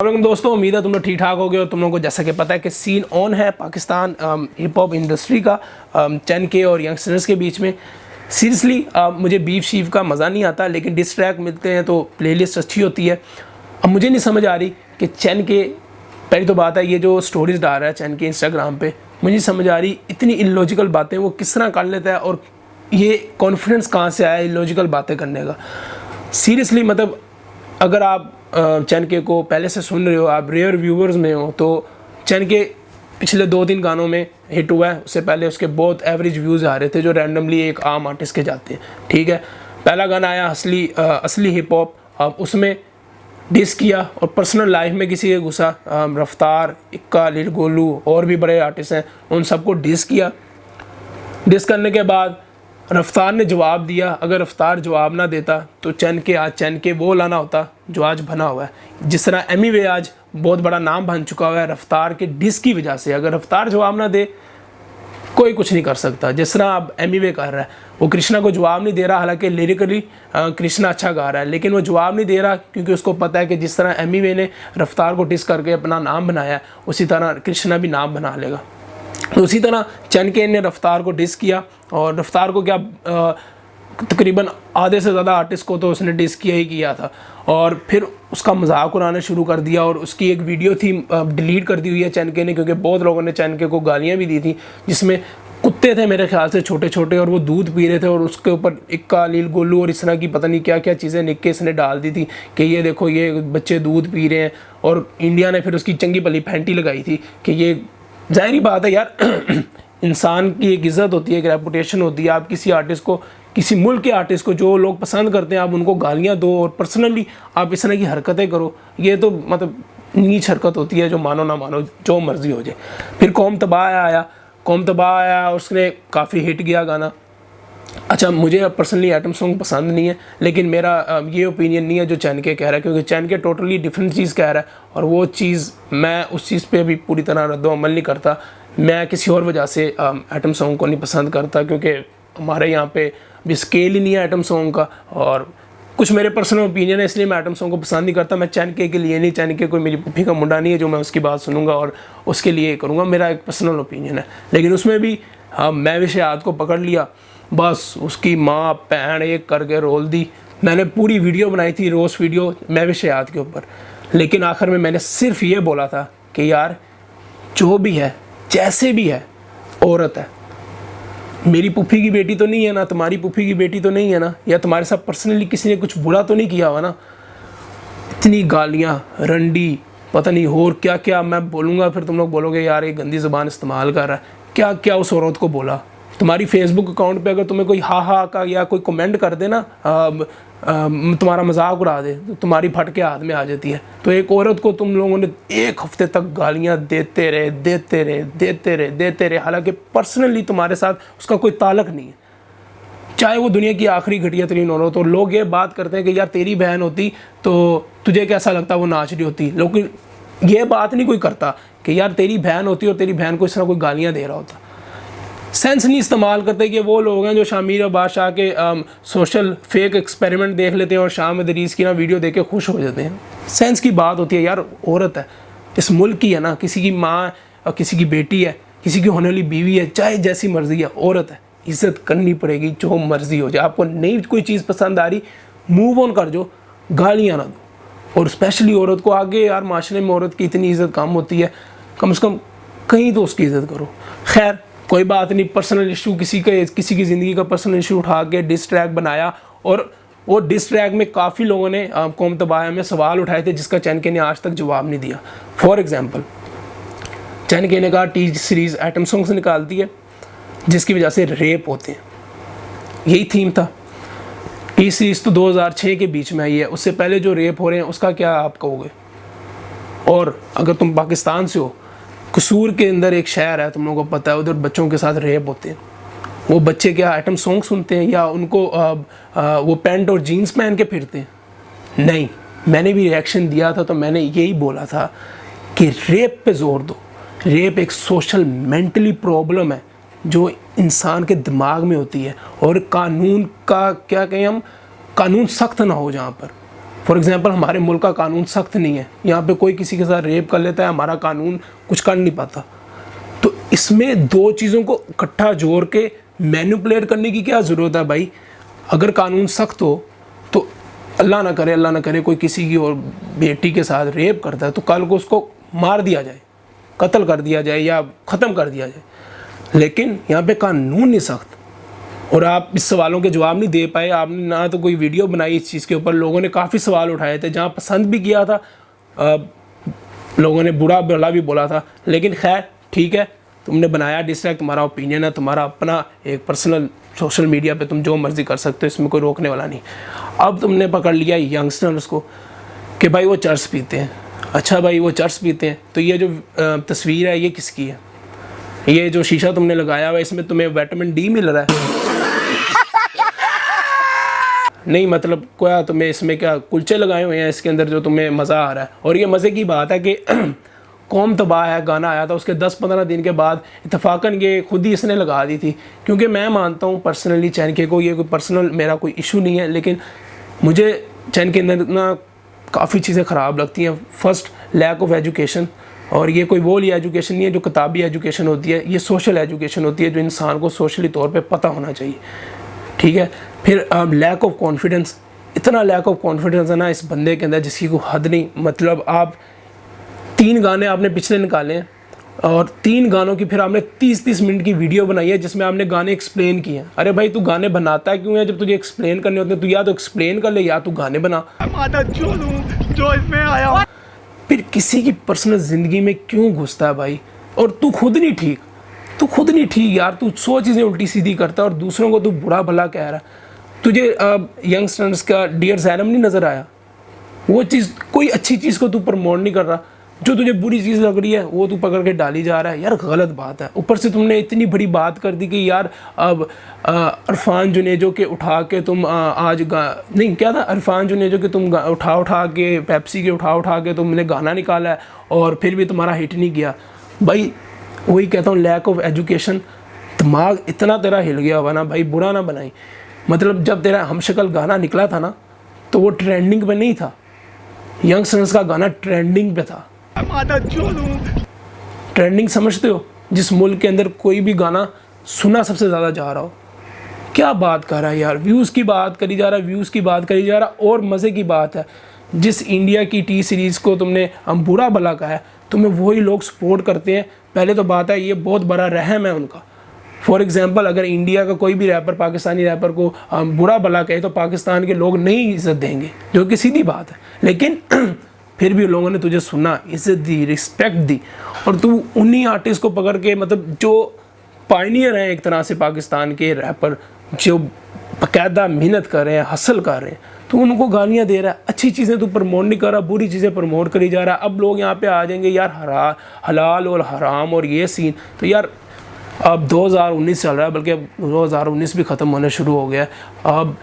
वालेकुम दोस्तों, उम्मीद है तुम लोग ठीक ठाक हो गए और तुम लोगों को जैसा कि पता है कि सीन ऑन है पाकिस्तान हिप हॉप इंडस्ट्री का 10K और यंगस्टर्स के बीच में। सीरियसली मुझे बीफ शीफ का मज़ा नहीं आता, लेकिन डिस ट्रैक मिलते हैं तो प्लेलिस्ट अच्छी होती है। अब मुझे नहीं समझ आ रही कि 10K, पहली तो बात है ये जो स्टोरीज़ डाल रहा है 10K इंस्टाग्राम पे, मुझे नहीं समझ आ रही इतनी इलॉजिकल बातें वो किस तरह कर लेता है और ये कॉन्फिडेंस कहाँ से आया इलॉजिकल बातें करने का। सीरियसली मतलब अगर आप 10K को पहले से सुन रहे हो, आप रेयर व्यूवर्स में हो, तो 10K पिछले 2-3 गानों में हिट हुआ है। उससे पहले उसके बहुत एवरेज व्यूज़ आ रहे थे जो रैंडमली एक आम आर्टिस्ट के जाते हैं। ठीक है, पहला गाना आया असली हिप हॉप, उसमें डिस किया और पर्सनल लाइफ में किसी के घुसा। रफ्तार, इक्का, लिल गोलू और भी बड़े आर्टिस्ट हैं, उन सबको डिस किया। डिस करने के बाद रफ्तार ने जवाब दिया। अगर रफ्तार जवाब ना देता तो 10K वो लाना होता जो आज बना हुआ है। जिस तरह एमी आज बहुत बड़ा नाम बन चुका हुआ है रफ्तार के डिस की वजह से। अगर रफ्तार जवाब ना दे कोई कुछ नहीं कर सकता। जिस तरह अब एमी कर रहा है, वो कृष्णा को जवाब नहीं दे रहा, हालांकि लिरिकली कृष्णा अच्छा गा रहा है, लेकिन वो जवाब नहीं दे रहा क्योंकि उसको पता है कि जिस तरह एमी ने रफ्तार को डिस करके अपना नाम बनाया उसी तरह कृष्णा भी नाम बना लेगा। तो उसी तरह 10K ने रफ्तार को डिस किया और रफ्तार को क्या तकरीबन आधे से ज़्यादा आर्टिस्ट को तो उसने डिस किया ही किया था। और फिर उसका मजाक उड़ाना शुरू कर दिया और उसकी एक वीडियो थी डिलीट कर दी हुई है 10K ने, क्योंकि बहुत लोगों ने 10K को गालियाँ भी दी थी, जिसमें कुत्ते थे मेरे ख्याल से छोटे छोटे और वो दूध पी रहे थे और उसके ऊपर इक्का, लील गोलू और इस तरह की पता नहीं क्या क्या चीज़ें लिख के इसने डाल दी थी कि ये देखो ये बच्चे दूध पी रहे हैं। और इंडिया ने फिर उसकी चंगी भली फैंटी लगाई थी कि ये ज़ाहिरी बात है यार इंसान की एक इज़्ज़त होती है, एक रेपुटेशन होती है। आप किसी आर्टिस्ट को, किसी मुल्क के आर्टिस्ट को जो लोग पसंद करते हैं, आप उनको गालियाँ दो और पर्सनली आप इस तरह की हरकतें करो, ये तो मतलब नीच हरकत होती है। जो मानो ना मानो, जो मर्ज़ी हो जाए। फिर कौम तबाह आया और उसने काफ़ी हिट किया गाना। अच्छा, मुझे पर्सनली आइटम सॉन्ग पसंद नहीं है, लेकिन मेरा ये ओपिनियन नहीं है जो 10K कह रहा है, क्योंकि 10K टोटली डिफरेंट चीज़ कह रहा है और वो चीज़ मैं उस चीज़ पे भी पूरी तरह रद्द-ओ-अमल नहीं करता। मैं किसी और वजह से आइटम सॉन्ग को नहीं पसंद करता, क्योंकि हमारे यहाँ पे भी स्केल ही नहीं है आइटम सॉन्ग का और कुछ मेरे पर्सनल ओपिनियन है, इसलिए मैं आइटम सॉन्ग को पसंद नहीं करता। मैं 10K के लिए नहीं, 10K कोई मेरी पुप्पी का मुंडा नहीं है जो मैं उसकी बात सुनूंगा और उसके लिए करूँगा। मेरा एक पर्सनल ओपिनियन है, लेकिन उसमें भी मैं विषयात को पकड़ लिया, बस उसकी माँ बहन एक करके रोल दी। मैंने पूरी वीडियो बनाई थी, रोस्ट वीडियो मैं विषयात के ऊपर, लेकिन आखिर में मैंने सिर्फ ये बोला था कि यार जो भी है, जैसे भी है, औरत है। मेरी पुप्पी की बेटी तो नहीं है ना, तुम्हारी पुप्पी की बेटी तो नहीं है ना, या तुम्हारे साथ पर्सनली किसी ने कुछ बुरा तो नहीं किया हुआ ना। इतनी गालियाँ, रंडी, पता नहीं और क्या क्या मैं बोलूँगा, फिर तुम लोग बोलोगे यार ये गंदी ज़बान इस्तेमाल कर रहा है। क्या क्या उस औरत को बोला। तुम्हारी फेसबुक अकाउंट पे अगर तुम्हें कोई हा का या कोई कमेंट कर दे ना, तुम्हारा मजाक उड़ा दे, तो तुम्हारी फट के हाथ में आ जाती है। तो एक औरत को तुम लोगों ने 1 हफ्ते तक गालियां देते रहे, हालांकि पर्सनली तुम्हारे साथ उसका कोई ताल्लुक नहीं है, चाहे वो दुनिया की आखिरी घटिया तरीन औरत हो। लोग ये बात करते हैं कि यार तेरी बहन होती तो तुझे कैसा लगता, वो नाच रही होती, लेकिन ये बात नहीं कोई करता कि यार तेरी बहन होती और तेरी बहन को इस तरह कोई गालियाँ दे रहा होता। सेंस नहीं इस्तेमाल करते कि वो लोग हैं जो शामिर अब्बास शाह के सोशल फेक एक्सपेरिमेंट देख लेते हैं और शाम दरीज की ना वीडियो देख के खुश हो जाते हैं। सेंस की बात होती है यार, औरत है, इस मुल्क की है ना, किसी की माँ और किसी की बेटी है, किसी की होने वाली बीवी है, चाहे जैसी मर्जी है, औरत है, इज़्ज़त करनी पड़ेगी जो मर्जी हो जाए। आपको नहीं कोई चीज़ पसंद आ रही, मूव ऑन कर जो, गालियाँ ना दो। और स्पेशली औरत को आगे यार माशरे में औरत की इतनी इज़्ज़त कम होती है, कम से कम कहीं तो उसकी इज़्ज़त करो। खैर कोई बात नहीं, पर्सनल इशू, किसी की ज़िंदगी का पर्सनल इशू उठा के डिस ट्रैक बनाया और वो डिस ट्रैक में काफ़ी लोगों ने कौम तबाह में सवाल उठाए थे जिसका 10K ने आज तक जवाब नहीं दिया। फॉर एग्ज़ाम्पल 10K ने कहा टी सीरीज़ आइटम सॉन्ग से निकालती है जिसकी वजह से रेप होते हैं, यही थीम था। टी सीरीज़ तो 2006 के बीच में आई है, उससे पहले जो रेप हो रहे हैं उसका क्या आप कहोगे। और अगर तुम पाकिस्तान से हो, कसूर के अंदर एक शहर है, तुम लोगों को पता है, उधर बच्चों के साथ रेप होते हैं। वो बच्चे क्या आइटम सॉन्ग सुनते हैं या उनको वो पैंट और जीन्स पहन के फिरते हैं? नहीं, मैंने भी रिएक्शन दिया था तो मैंने यही बोला था कि रेप पे जोर दो। रेप एक सोशल मेंटली प्रॉब्लम है जो इंसान के दिमाग में होती है और कानून का क्या कहें हम, कानून सख्त ना हो जहाँ पर। फॉर एग्ज़ाम्पल हमारे मुल्क का कानून सख्त नहीं है, यहाँ पे कोई किसी के साथ रेप कर लेता है, हमारा कानून कुछ कर नहीं पाता। तो इसमें दो चीज़ों को इकट्ठा जोड़ के मैनिपुलेट करने की क्या ज़रूरत है भाई? अगर कानून सख्त हो तो अल्लाह ना करे कोई किसी की और बेटी के साथ रेप करता है तो कल को उसको मार दिया जाए, कत्ल कर दिया जाए या ख़त्म कर दिया जाए। लेकिन यहाँ पे कानून नहीं सख्त, और आप इस सवालों के जवाब नहीं दे पाए। आपने ना तो कोई वीडियो बनाई इस चीज़ के ऊपर, लोगों ने काफ़ी सवाल उठाए थे, जहाँ पसंद भी किया था, लोगों ने बुरा भला भी बोला था। लेकिन खैर ठीक है, तुमने बनाया डिस्ट्रैक्ट, तुम्हारा ओपिनियन है, तुम्हारा अपना एक पर्सनल, सोशल मीडिया पे तुम जो मर्ज़ी कर सकते हो, इसमें कोई रोकने वाला नहीं। अब तुमने पकड़ लिया यंगस्टर्स को कि भाई वो चर्च पीते हैं। अच्छा भाई वो चर्च पीते हैं, तो ये जो तस्वीर है ये किसकी है? ये जो शीशा तुमने लगाया हुआ है इसमें तुम्हें विटामिन डी मिल रहा है? नहीं, मतलब क्या तुम्हें इसमें क्या कुलचे लगाए हुए हैं इसके अंदर जो तुम्हें मज़ा आ रहा है? और ये मज़े की बात है कि कौम तबाह है गाना आया था, उसके 10-15 दिन के बाद इत्तफाकन ये खुद ही इसने लगा दी थी। क्योंकि मैं मानता हूँ पर्सनली चैनके को, ये कोई पर्सनल मेरा कोई इशू नहीं है, लेकिन मुझे चैनके के अंदर ना काफ़ी चीज़ें ख़राब लगती हैं। फर्स्ट, लैक ऑफ एजुकेशन, और ये कोई वो वाली एजुकेशन नहीं है जो किताबी एजुकेशन होती है, ये सोशल एजुकेशन होती है जो इंसान को सोशली तौर पे पता होना चाहिए, ठीक है। फिर लैक ऑफ कॉन्फिडेंस, इतना लैक ऑफ कॉन्फिडेंस है ना इस बंदे के अंदर जिसकी कोई हद नहीं। मतलब आप 3 गाने आपने पिछले निकाले हैं और 3 गानों की फिर आपने 30-30 मिनट की वीडियो बनाई है जिसमें आपने गाने एक्सप्लेन किए हैं। अरे भाई तू गाने बनाता क्यों है जब तुझे एक्सप्लेन करने होते हैं? तू या तो एक्सप्लेन कर ले या तू गाने बना। जो इसमें आया फिर किसी की पर्सनल ज़िंदगी में क्यों घुसता है भाई? और तू खुद नहीं ठीक, तू खुद नहीं ठीक यार, तू 100 चीज़ें उल्टी सीधी करता है और दूसरों को तू बुरा भला कह रहा है। तुझे यंगस्टर्स का डियर ज़ैनम नहीं नज़र आया? वो चीज़, कोई अच्छी चीज़ को तू प्रमोट नहीं कर रहा, जो तुझे बुरी चीज़ लग रही है वो तू पकड़ के डाली जा रहा है। यार गलत बात है। ऊपर से तुमने इतनी बड़ी बात कर दी कि यार अब इरफान जुनेजो के उठा के तुम आज नहीं क्या था, इरफान जुनेजो के तुम उठा के पेप्सी के उठा के तुमने गाना निकाला है और फिर भी तुम्हारा हिट नहीं किया। भाई वही कहता हूँ, लैक ऑफ एजुकेशन। दिमाग इतना तेरा हिल गया हुआ ना भाई, बुरा ना बनाई। मतलब जब तेरा हमशक्ल गाना निकला था ना तो वो ट्रेंडिंग पे नहीं था, यंगस्टर्स का गाना ट्रेंडिंग पे था। ट्रेंडिंग समझते हो? जिस मुल्क के अंदर कोई भी गाना सुना सबसे ज़्यादा जा रहा हो। क्या बात कर रहा है यार, व्यूज़ की बात करी जा रहा है, व्यूज़ की बात करी जा रहा है। और मज़े की बात है, जिस इंडिया की टी सीरीज़ को तुमने हम बुरा भला कहा है, तुम्हें वही लोग सपोर्ट करते हैं। पहले तो बात है ये बहुत बड़ा रहम है उनका। फॉर एग्ज़ाम्पल अगर इंडिया का कोई भी रैपर पाकिस्तानी रैपर को बुरा भला कहे तो पाकिस्तान के लोग नहीं इज़्ज़त देंगे, जो कि सीधी बात है। लेकिन फिर भी लोगों ने तुझे सुना, इज़्ज़त दी, रिस्पेक्ट दी, और तू उन्हीं आर्टिस्ट को पकड़ के, मतलब जो पायनियर हैं एक तरह से पाकिस्तान के रैपर, जो बाकायदा मेहनत कर रहे हैं, हसल कर रहे हैं, तो उनको गालियाँ दे रहा है। अच्छी चीज़ें तू प्रमोट नहीं कर रहा, बुरी चीज़ें प्रमोट करी जा रहा है। अब लोग यहाँ पे आ जाएंगे यार हलाल और हराम और ये सीन। तो यार अब 2019 चल रहा है, बल्कि अब 2019 भी ख़त्म होने शुरू हो गया है।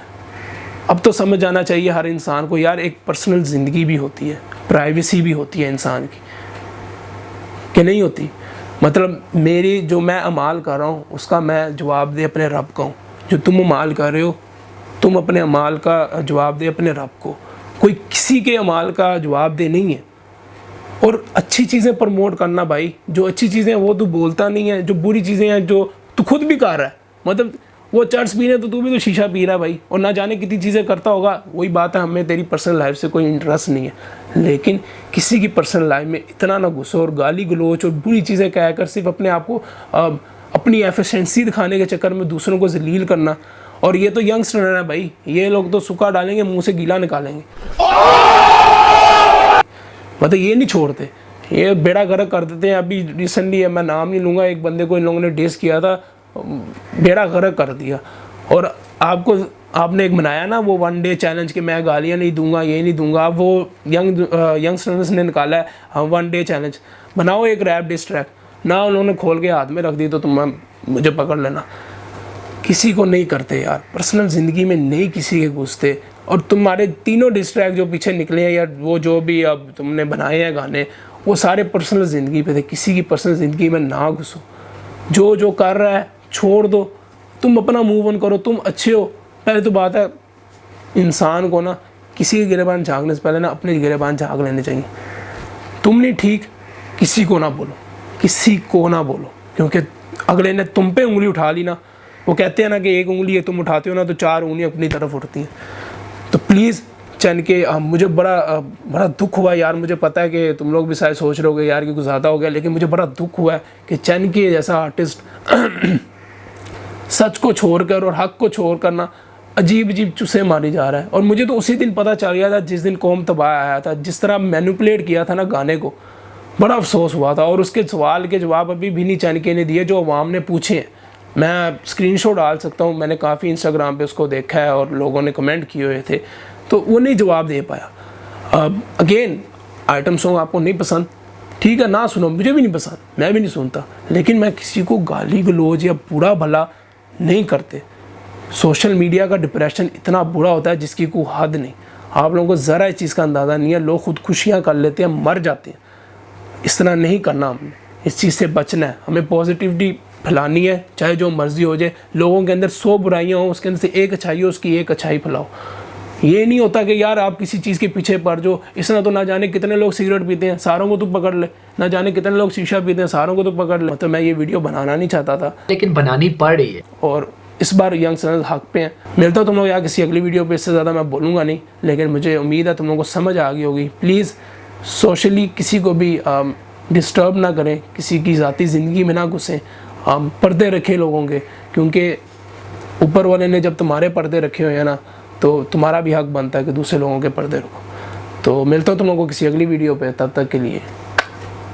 अब तो समझ आना चाहिए हर इंसान को यार, एक पर्सनल ज़िंदगी भी होती है, प्राइवेसी भी होती है इंसान की, कि नहीं होती? मतलब मेरी जो मैं अमाल कर रहा हूँ उसका मैं जवाब दे अपने रब को। जो तुम अमाल कर रहे हो तुम अपने अमाल का जवाब दे अपने रब को, कोई किसी के अमाल का जवाब दे नहीं है। और अच्छी चीज़ें प्रमोट करना भाई, जो अच्छी चीज़ें हैं वो तू बोलता नहीं है, जो बुरी चीज़ें हैं जो तू खुद भी कर रहा है। मतलब वो चर्च पी रहे तो तू भी तो शीशा पी रहा है भाई, और ना जाने कितनी चीज़ें करता होगा। वही बात है, हमें तेरी पर्सनल लाइफ से कोई इंटरेस्ट नहीं है, लेकिन किसी की पर्सनल लाइफ में इतना ना घुसो और गाली गलोच और बुरी चीज़ें कहकर सिर्फ अपने आप को अपनी एफिशिएंसी दिखाने के चक्कर में दूसरों को जलील करना। और ये तो यंगस्टर है भाई, ये लोग तो सूखा डालेंगे मुंह से गीला निकालेंगे, मतलब ये नहीं छोड़ते, ये बेड़ा गर्क कर देते हैं। अभी रिसेंटली है, मैं नाम नहीं लूँगा, एक बंदे को इन लोगों ने डिस किया था, बेड़ा गर्क कर दिया। और आपने एक बनाया ना वो 1 डे चैलेंज के मैं गालियाँ नहीं दूंगा, ये नहीं दूंगा। अब वो यंगस्टर्स ने निकाला है, हम 1 डे चैलेंज बनाओ, एक रैप डिस ट्रैक ना उन्होंने खोल के हाथ में रख दी तो तुम मुझे पकड़ लेना। किसी को नहीं करते यार, पर्सनल ज़िंदगी में नहीं किसी के घुसते। और तुम्हारे तीनों डिस्ट्रैक जो पीछे निकले हैं या वो जो भी अब तुमने बनाए हैं गाने, वो सारे पर्सनल ज़िंदगी पे थे। किसी की पर्सनल ज़िंदगी में ना घुसो, जो कर रहा है छोड़ दो, तुम अपना मूव ऑन करो, तुम अच्छे हो। पहले तो बात है इंसान को ना किसी के गिरेबान झाँकने से पहले ना अपने गिरेबान झाँक लेने चाहिए। तुम नहीं ठीक, किसी को ना बोलो, किसी को ना बोलो, क्योंकि अगले ने तुम पे उंगली उठा ली ना, वो कहते हैं ना कि एक उंगली तुम उठाते हो ना तो 4 उंगलियां अपनी तरफ उठती हैं। तो प्लीज़ चैन के मुझे बड़ा दुख हुआ यार। मुझे पता है कि तुम लोग भी शायद सोच रहे होगे यार कि कुछ ज़्यादा हो गया, लेकिन मुझे बड़ा दुख हुआ है कि चैन के जैसा आर्टिस्ट सच को छोड़कर और हक को छोड़कर ना अजीब अजीब चुस्से मारी जा रहा है। और मुझे तो उसी दिन पता चल गया था जिस दिन कौम तबाह आया था, जिस तरह मैनिपुलेट किया था ना गाने को, बड़ा अफसोस हुआ था। और उसके सवाल के जवाब अभी भी नहीं चैन के ने दिए जो अवाम ने पूछे हैं। मैं स्क्रीनशॉट डाल सकता हूँ, मैंने काफ़ी इंस्टाग्राम पे उसको देखा है और लोगों ने कमेंट किए हुए थे, तो वो नहीं जवाब दे पाया। अगेन आइटम सॉन्ग आपको नहीं पसंद, ठीक है ना सुनो, मुझे भी नहीं पसंद, मैं भी नहीं सुनता, लेकिन मैं किसी को गाली गलौज या बुरा भला नहीं करते। सोशल मीडिया का डिप्रेशन इतना बुरा होता है जिसकी कोई हद नहीं। आप लोगों को ज़रा इस चीज़ का अंदाज़ा नहीं है। लोग खुदकुशियाँ कर लेते हैं, मर जाते हैं। इस तरह नहीं करना, हमने इस चीज़ से बचना है। हमें पॉजिटिविटी फैलानी है, चाहे जो मर्ज़ी हो जाए। लोगों के अंदर 100 बुराइयाँ हों, उसके अंदर से एक अच्छाई हो, उसकी एक अच्छाई फैलाओ। ये नहीं होता कि यार आप किसी चीज़ के पीछे पड़ जाओ। इस तरह तो ना जाने कितने लोग सिगरेट पीते हैं, सारों को तो पकड़ ले, ना जाने कितने लोग शीशा पीते हैं, सारों को तो पकड़ ले। तो मैं ये वीडियो बनाना नहीं चाहता था, लेकिन बनानी पड़ रही है। और इस बार यंगस्टर्स हक पे हैं। मिलता हूँ तुम लोग यार किसी अगली वीडियो पे। इससे ज़्यादा मैं बोलूँगा नहीं, लेकिन मुझे उम्मीद है तुम लोगों को समझ आ गई होगी। प्लीज़ सोशली किसी को भी डिस्टर्ब ना करें, किसी की ज़ाती ज़िंदगी में ना घुसें, पर्दे रखें लोगों के, क्योंकि ऊपर वाले ने जब तुम्हारे पर्दे रखे हुए हैं ना, तो तुम्हारा भी हक बनता है कि दूसरे लोगों के पर्दे रखो। तो मिलता हूँ तुम लोगों को किसी अगली वीडियो पे, तब तक के लिए